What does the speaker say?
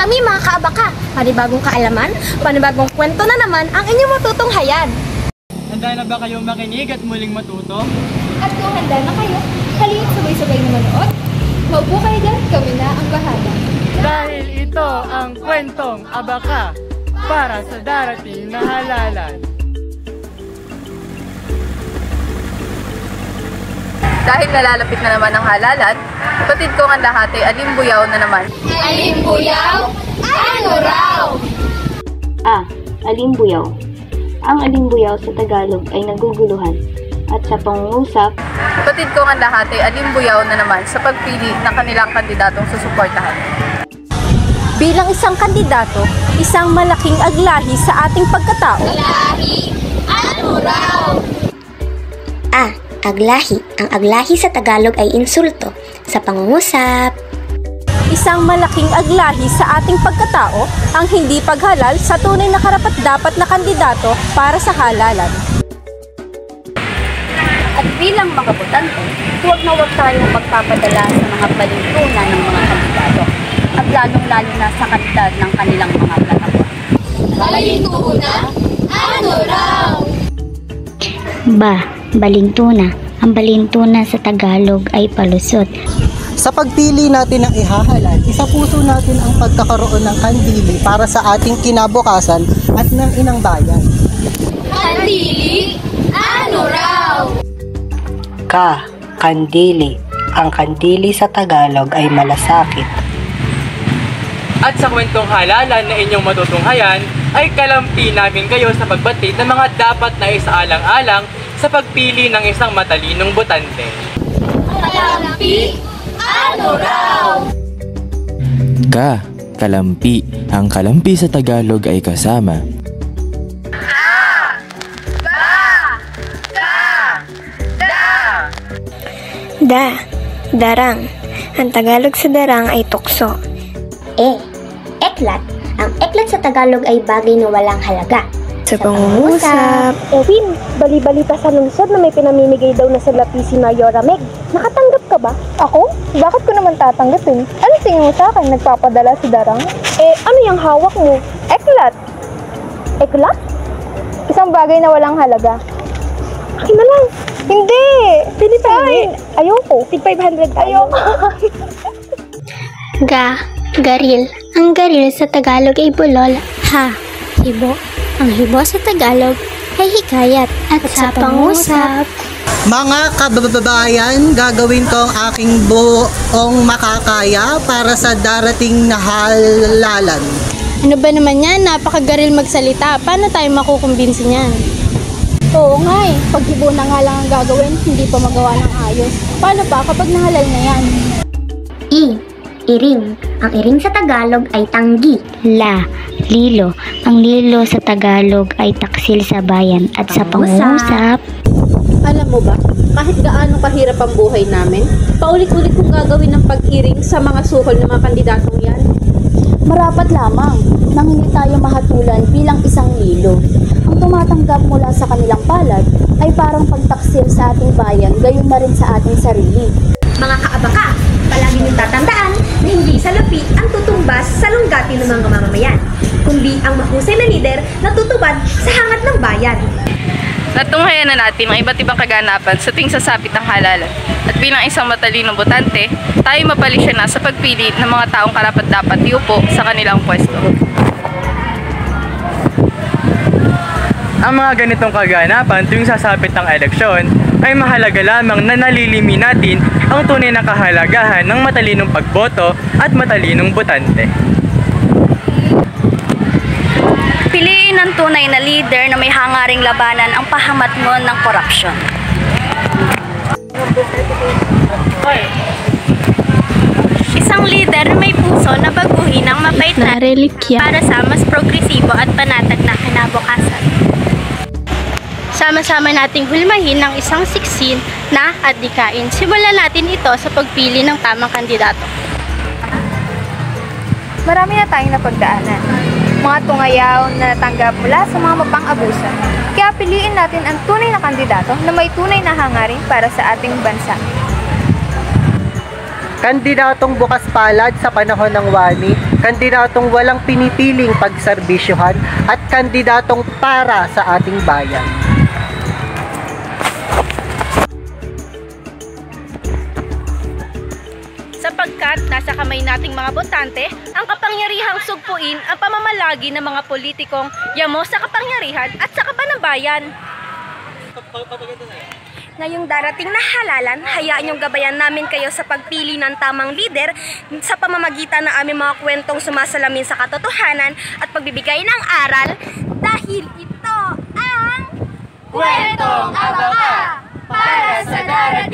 kami mga kaabaka. Panibagong kaalaman, panibagong kwento na naman ang inyong matutunghayan. Handa na ba kayong makinig at muling matuto? At kung handa na kayo, halina't sabay-sabay na manood. Maupo kayo dyan, kami na ang bahala. Dahil ito ang kwentong abaka para sa darating na halalan. Dahil nalalapit na naman ang halalan, kapatid kong ang lahat ay alimbuyaw na naman. Alimbuyaw? Ano raw? Alimbuyaw. Ang alimbuyaw sa Tagalog ay naguguluhan. At sa pangungusap, Kapatid kong ang lahat ay alimbuyaw na naman sa pagpili ng kanilang kandidatong susuportahan. Bilang isang kandidato, isang malaking aglahi sa ating pagkatao. Lahi? Ano raw? Aglahi. Ang aglahi sa Tagalog ay insulto. Sa pangungusap, Isang malaking aglahi sa ating pagkatao ang hindi paghalal sa tunay na karapat-dapat na kandidato para sa halalan. at bilang mga botante, huwag na huwag tayong magpapadala sa mga palintunan ng mga kandidato at lalong-lalo na sa kalidad ng kanilang mga plataforma. Balintuna? Ano raw? balintuna. Ang balintuna sa Tagalog ay palusot. Sa pagpili natin ng ihahalal, isapuso natin ang pagkakaroon ng kandili para sa ating kinabukasan at ng inang bayan. Kandili? Ano raw? Kandili. Ang kandili sa Tagalog ay malasakit. At sa kwentong halalan na inyong matutunghayan, ay kalampi namin kayo sa pagbatid ng mga dapat na isaalang-alang sa pagpili ng isang matalinong botante. Kalampi? Ano raw? Kalampi. Ang kalampi sa Tagalog ay kasama. Darang. Ang Tagalog sa darang ay tukso. Eklat. Ang eklat sa Tagalog ay bagay na walang halaga. Sa pangungusap, Win, bali-balita sa lungsod na may pinamimigay daw na sa lapi si Mayora Meg. Nakatanggap ka ba? Ako? Bakit ko naman tatanggapin? Ano tingin mo sa akin? Nagpapadala si Darang? Ano yung hawak mo? Eklat. Eklat? Isang bagay na walang halaga. Akin na lang. Hindi! Pinipain. Ayoko. Tig 500 tayo. Ayoko. Garil. Ang garil sa Tagalog ay bulol. Hibo. Ang hibo sa Tagalog ay hikayat. At sa pangusap, Mga kababayan, gagawin ko ang aking buong makakaya para sa darating na halalan. Ano ba naman yan? Napakagaril magsalita. Paano tayo makukumbinsi niyan? Oo nga eh. Pag-hibo na nga lang ang gagawin, hindi pa magawa ng ayos. Paano pa kapag nahalal na yan? Iring. Ang iring sa Tagalog ay tanggi. Lilo. Ang lilo sa Tagalog ay taksil sa bayan. At sa pangusap, Alam mo ba, kahit gaano kahirap ang buhay namin, paulit-ulit kong gagawin ng pag-iring sa mga suhol ng mga kandidatong yan. Marapat lamang nang hindi tayo mahatulan bilang isang lilo. Ang tumatanggap mula sa kanilang palad ay parang pagtaksil sa ating bayan, gayon na rin sa ating sarili. Mga kaabaka, palagi niyong tatandaan na hindi salapi ang tutumbas sa lunggati ng mga mamamayan, kundi ang mahusay na lider na tutubad sa hangat ng bayan. Natunghayan na natin ang iba't ibang kaganapan sa tuwing sasapit ang halalan. At bilang isang matalinong botante, tayo mapalisya na sa pagpili ng mga taong karapat-dapat iupo sa kanilang pwesto. Ang mga ganitong kaganapan tuwing sasapit ang eleksyon ay mahalaga lamang na nalilimi natin ang tunay na kahalagahan ng matalinong pagboto at matalinong botante. Piliin ang tunay na leader na may hangaring labanan ang pahamatmon ng korupsyon. Isang leader na may puso na baguhin ang mabait na relikya para sa mas progresibo at panatag na kinabukasan. Sama-sama nating hulmahin ng isang siksin na adhikain. Simulan natin ito sa pagpili ng tamang kandidato. Marami na tayong napagdaanan. Mga tungayaw na natanggap mula sa mga mapang-abuso. Kaya piliin natin ang tunay na kandidato na may tunay na hangarin para sa ating bansa. kandidatong bukas palad sa panahon ng wani, kandidatong walang pinipiling pagserbisyohan, at kandidatong para sa ating bayan. Sapagkat nasa kamay nating mga botante ang kapangyarihang sugpuin ang pamamalagi ng mga politikong yamo sa kapangyarihan at sa kapanambayan. Ngayong darating na halalan, hayaan niyong gabayan namin kayo sa pagpili ng tamang lider sa pamamagitan ng aming mga kwentong sumasalamin sa katotohanan at pagbibigay ng aral dahil ito ang Kwentong Abaka para sa darating